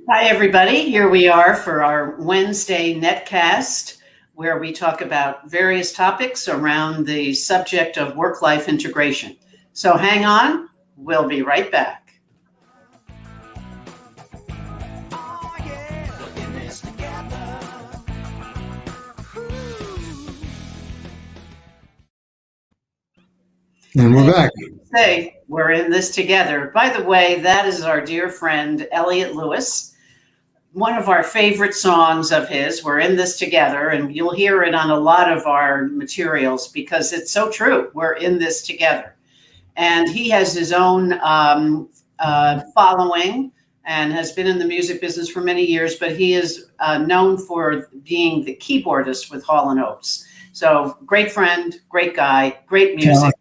Hi, everybody. Here we are for our Wednesday netcast, where we talk about various topics around the subject of work-life integration. So hang on, we'll be right back. And we're back. Say, we're in this together. By the way, that is our dear friend, Elliot Lewis. One of our favorite songs of his, We're in This Together, and you'll hear it on a lot of our materials because it's so true. We're in this together. And he has his own following and has been in the music business for many years, but he is known for being the keyboardist with Hall & Oates. So great friend, great guy, great music. Talent.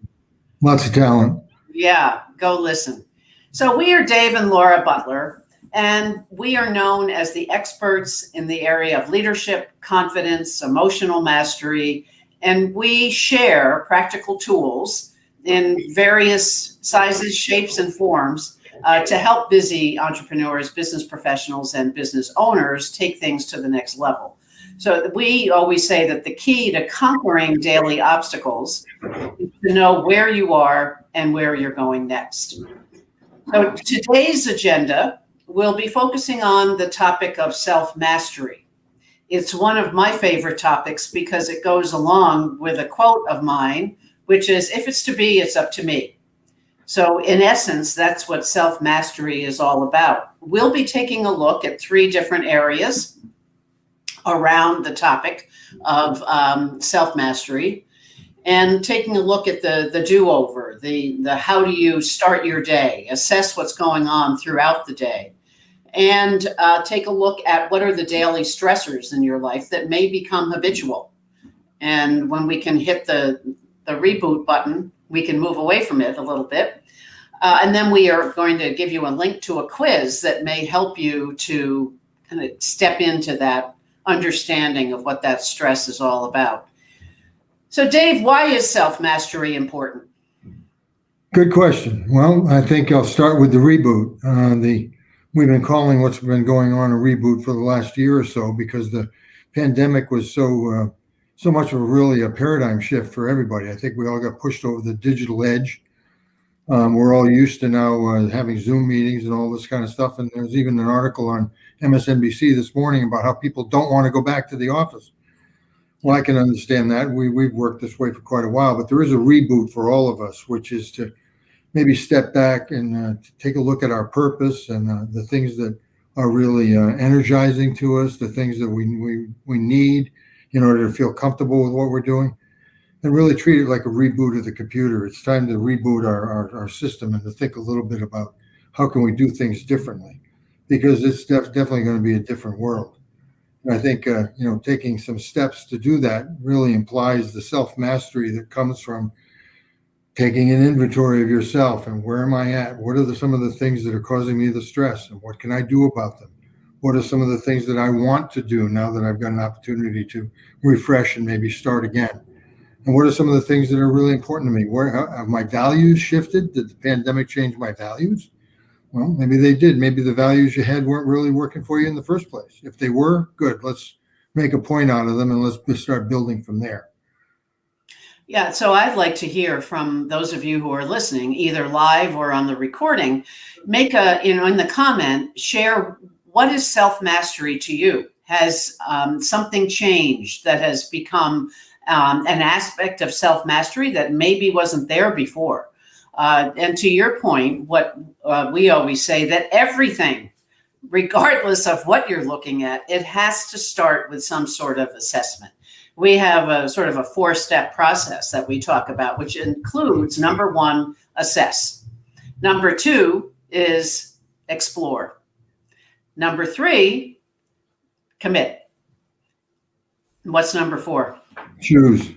Lots of talent. Yeah, go listen. So we are Dave and Laura Butler, and we are known as the experts in the area of leadership, confidence, emotional mastery, and we share practical tools in various sizes, shapes, and forms to help busy entrepreneurs, business professionals, and business owners take things to the next level. So we always say that the key to conquering daily obstacles is to know where you are and where you're going next. So today's agenda will be focusing on the topic of self-mastery. It's one of my favorite topics because it goes along with a quote of mine, which is, if it's to be, it's up to me. So in essence, that's what self-mastery is all about. We'll be taking a look at 3 different areas around the topic of self-mastery and taking a look at the do-over, the how do you start your day, assess what's going on throughout the day, and take a look at what are the daily stressors in your life that may become habitual. And when we can hit the reboot button, we can move away from it a little bit. And then we are going to give you a link to a quiz that may help you to kind of step into that understanding of what that stress is all about. So Dave, why is self-mastery important? Good question. Well, I think I'll start with the reboot. We've been calling what's been going on a reboot for the last year or so because the pandemic was so much of a paradigm shift for everybody. I think we all got pushed over the digital edge. We're all used to now having Zoom meetings and all this kind of stuff. And there's even an article on MSNBC this morning about how people don't want to go back to the office. Well, I can understand that. We've worked this way for quite a while, but there is a reboot for all of us, which is to maybe step back and take a look at our purpose and the things that are really energizing to us, the things that we need in order to feel comfortable with what we're doing, and really treat it like a reboot of the computer. It's time to reboot our system and to think a little bit about how can we do things differently, because it's definitely going to be a different world. And I think taking some steps to do that really implies the self-mastery that comes from taking an inventory of yourself and where am I at? What are some of the things that are causing me the stress and what can I do about them? What are some of the things that I want to do now that I've got an opportunity to refresh and maybe start again? And what are some of the things that are really important to me? Where have my values shifted? Did the pandemic change my values? Well, maybe they did. Maybe the values you had weren't really working for you in the first place. If they were, good. Let's make a point out of them and let's just start building from there. Yeah, so I'd like to hear from those of you who are listening, either live or on the recording. Make in the comment, share what is self-mastery to you? Has something changed that has become an aspect of self-mastery that maybe wasn't there before? And to your point, what we always say, that everything, regardless of what you're looking at, it has to start with some sort of assessment. We have a sort of a 4-step process that we talk about, which includes, number 1, assess. Number 2 is explore. Number 3, commit. What's number 4? Choose.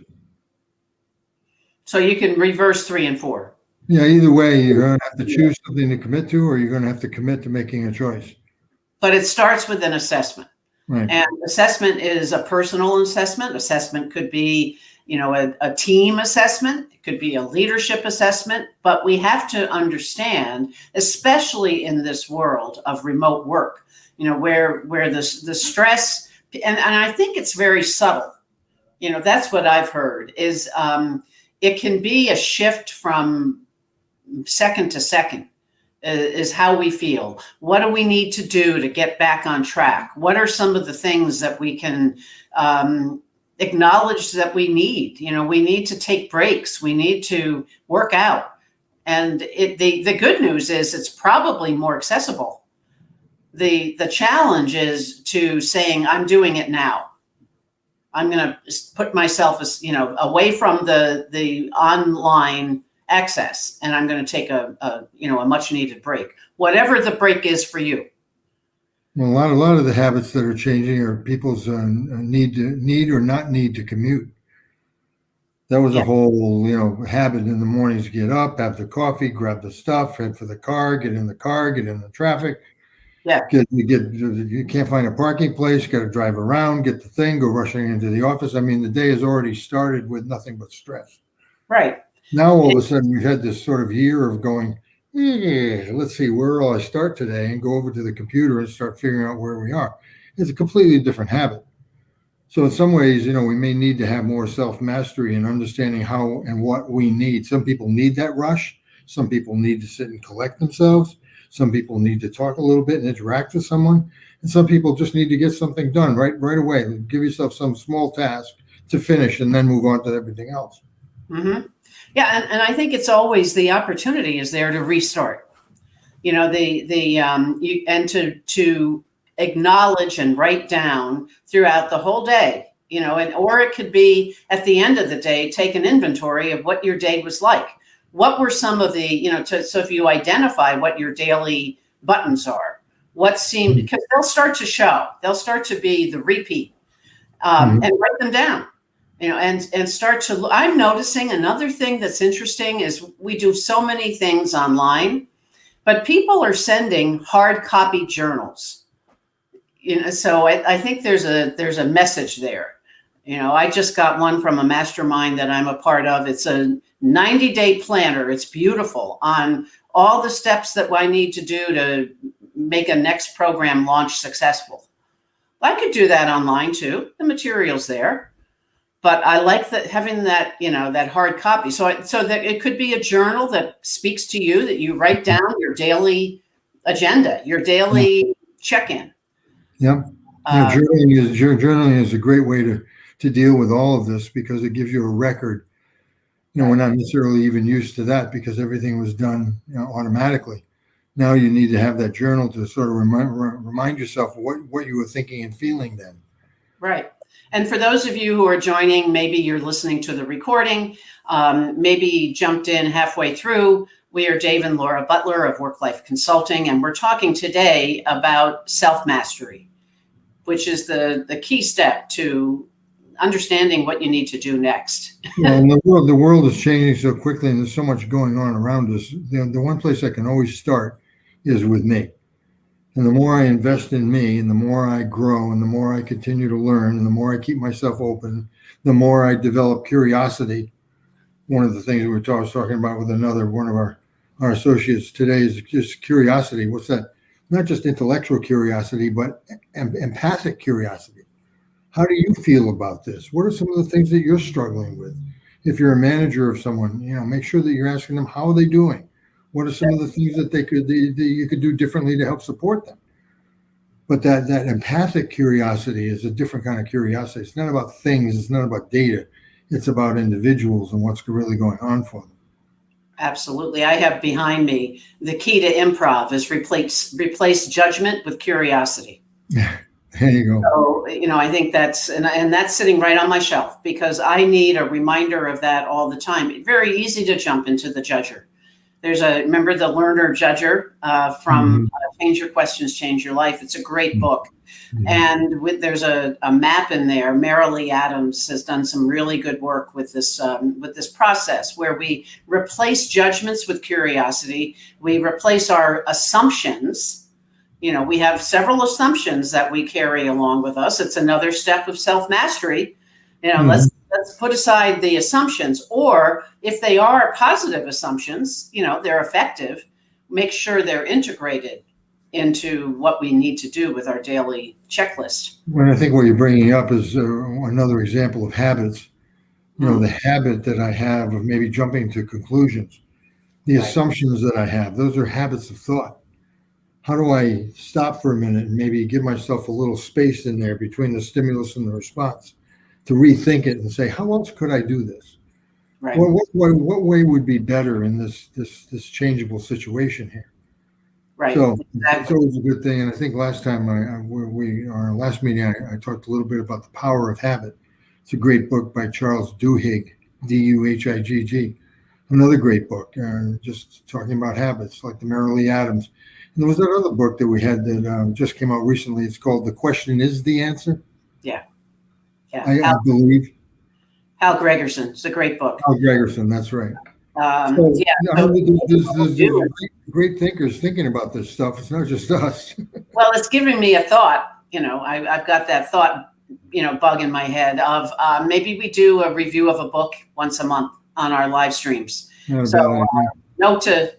So you can reverse 3 and 4. Yeah, either way, you're going to have to choose something to commit to, or you're going to have to commit to making a choice. But it starts with an assessment. Right. And assessment is a personal assessment. Assessment could be, a team assessment. It could be a leadership assessment, but we have to understand, especially in this world of remote work, where the stress, and I think it's very subtle. That's what I've heard is it can be a shift from second to second is how we feel. What do we need to do to get back on track? What are some of the things that we can acknowledge that we need? We need to take breaks. We need to work out. And the good news is it's probably more accessible. The challenge is to saying, I'm doing it now. I'm going to put myself away from the online access, and I'm going to take a much needed break, whatever the break is for you. Well, a lot of the habits that are changing are people's need or not need to commute. That was a whole habit in the mornings. Get up, have the coffee, grab the stuff, head for the car, get in the traffic. Yeah. You can't find a parking place, got to drive around, get the thing, go rushing into the office. I mean, the day has already started with nothing but stress. Right. Now, all of a sudden, we've had this sort of year of going, let's see, where will I start today? And go over to the computer and start figuring out where we are. It's a completely different habit. So in some ways, we may need to have more self-mastery and understanding how and what we need. Some people need that rush. Some people need to sit and collect themselves. Some people need to talk a little bit and interact with someone. And some people just need to get something done right away. Give yourself some small task to finish and then move on to everything else. Mm-hmm. Yeah, and I think it's always the opportunity is there to restart. To acknowledge and write down throughout the whole day. Or it could be at the end of the day, take an inventory of what your day was like. What were some of the so if you identify what your daily buttons are, because they'll start to show, they'll start to be the repeat, and write them down. And start to, I'm noticing another thing that's interesting is we do so many things online, but people are sending hard copy journals. So I think there's a message there. I just got one from a mastermind that I'm a part of. It's a 90-day planner. It's beautiful on all the steps that I need to do to make a next program launch successful. I could do that online too. The material's there. But I like having that, that hard copy. So that it could be a journal that speaks to you, that you write down your daily agenda, your daily check-in. Yeah. Journaling is a great way to deal with all of this because it gives you a record. We're not necessarily even used to that because everything was done automatically. Now you need to have that journal to sort of remind yourself what you were thinking and feeling then. Right. And for those of you who are joining, maybe you're listening to the recording, maybe jumped in halfway through. We are Dave and Laura Butler of Work Life Consulting, and we're talking today about self-mastery, which is the key step to understanding what you need to do next. Well, the world is changing so quickly, and there's so much going on around us. The one place I can always start is with me. And the more I invest in me and the more I grow and the more I continue to learn and the more I keep myself open, the more I develop curiosity. One of the things we were talking about with one of our associates today is just curiosity. What's that? Not just intellectual curiosity, but empathic curiosity. How do you feel about this? What are some of the things that you're struggling with? If you're a manager of someone, make sure that you're asking them, how are they doing? What are some of the things that you could do differently to help support them? But that empathic curiosity is a different kind of curiosity. It's not about things. It's not about data. It's about individuals and what's really going on for them. Absolutely. I have behind me, the key to improv is replace judgment with curiosity. There you go. So, I think that's, and that's sitting right on my shelf because I need a reminder of that all the time. It's very easy to jump into the judger. Remember the learner judger from Change Your Questions, Change Your Life. It's a great book. And there's a map in there. Marilee Adams has done some really good work with this process where we replace judgments with curiosity. We replace our assumptions. We have several assumptions that we carry along with us. It's another step of self-mastery. Let's let's put aside the assumptions, or if they are positive assumptions, they're effective, make sure they're integrated into what we need to do with our daily checklist. Well, I think what you're bringing up is another example of habits. The habit that I have of maybe jumping to conclusions, the Right. assumptions that I have, those are habits of thought. How do I stop for a minute and maybe give myself a little space in there between the stimulus and the response to rethink it and say, how else could I do this? Right. What way would be better in this changeable situation here? Right. So Exactly. it's always a good thing. And I think last time our last meeting, I talked a little bit about the power of habit. It's a great book by Charles Duhigg, Duhigg. Another great book, just talking about habits, like the Mary Lee Adams. And there was that other book that we had that just came out recently. It's called The Question Is the Answer. Yeah. I believe. Hal Gregerson. It's a great book. Hal Gregerson, that's right. There's great thinkers thinking about this stuff. It's not just us. Well, it's giving me a thought. I've got that thought, bug in my head of maybe we do a review of a book once a month on our live streams. So note to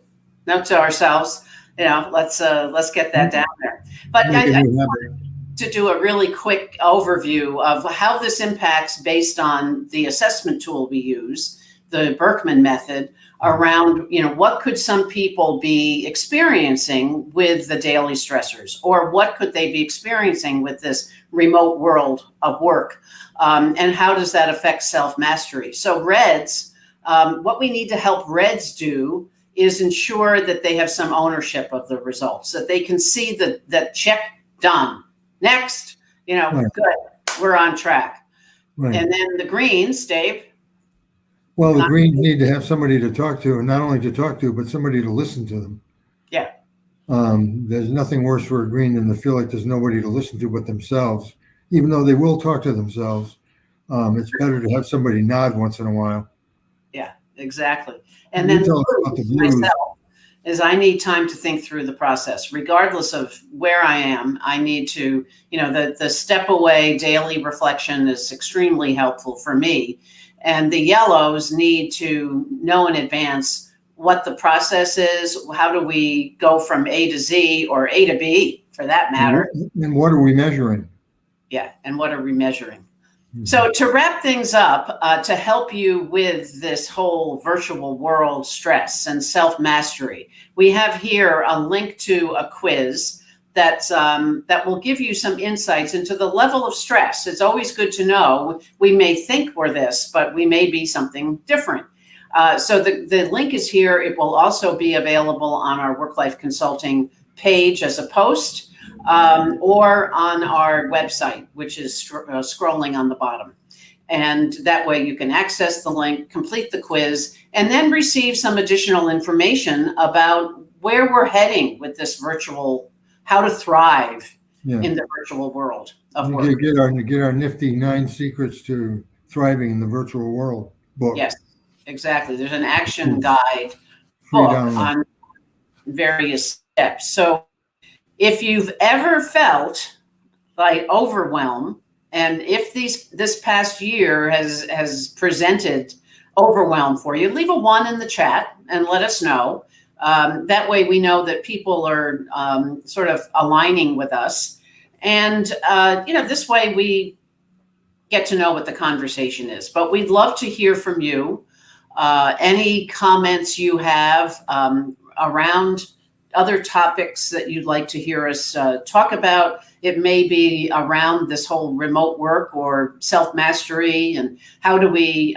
ourselves, let's get that down there. But I wanted to do a really quick overview of how this impacts based on the assessment tool we use, the Berkman method, around, what could some people be experiencing with the daily stressors, or what could they be experiencing with this remote world of work, and how does that affect self-mastery? So REDS, what we need to help REDS do is ensure that they have some ownership of the results, that they can see that check done. Next, Right. Good, we're on track. Right. And then the greens, Dave. Well, the Greens need to have somebody to talk to, and not only to talk to, but somebody to listen to them. Yeah. There's nothing worse for a Green than to feel like there's nobody to listen to but themselves, even though they will talk to themselves. It's better to have somebody nod once in a while. Yeah, exactly. And then tell us about the blues. myself is I need time to think through the process, regardless of where I am. I need to, the step away daily reflection is extremely helpful for me. And the yellows need to know in advance what the process is. How do we go from A to Z, or A to B for that matter? And what are we measuring? Yeah. And what are we measuring? So to wrap things up, to help you with this whole virtual world stress and self-mastery, we have here a link to a quiz that will give you some insights into the level of stress. It's always good to know. We may think we're this, but we may be something different. So the link is here. It will also be available on our Work Life Consulting page as a post, or on our website, which is scrolling on the bottom. And that way you can access the link, complete the quiz, and then receive some additional information about where we're heading with this virtual, how to thrive in the virtual world of work. Get our nifty 9 secrets to thriving in the virtual world book. Yes, exactly. There's an action guide book on various steps. So if you've ever felt like overwhelm, and if this past year has presented overwhelm for you, leave a 1 in the chat and let us know. That way we know that people are sort of aligning with us. And, this way we get to know what the conversation is. But we'd love to hear from you. Any comments you have around other topics that you'd like to hear us talk about. It may be around this whole remote work or self-mastery, and how do we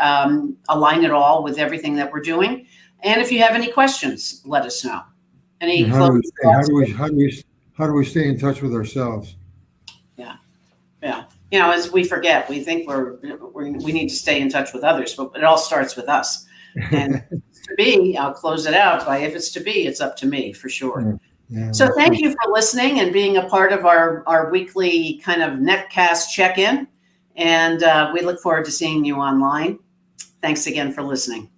align it all with everything that we're doing. And if you have any questions, let us know. How do we stay in touch with ourselves? Yeah. As we forget, we think we need to stay in touch with others, but it all starts with us. And to be, I'll close it out by, if it's to be, it's up to me for sure. Yeah, so thank you for listening and being a part of our weekly kind of netcast check-in. And we look forward to seeing you online. Thanks again for listening.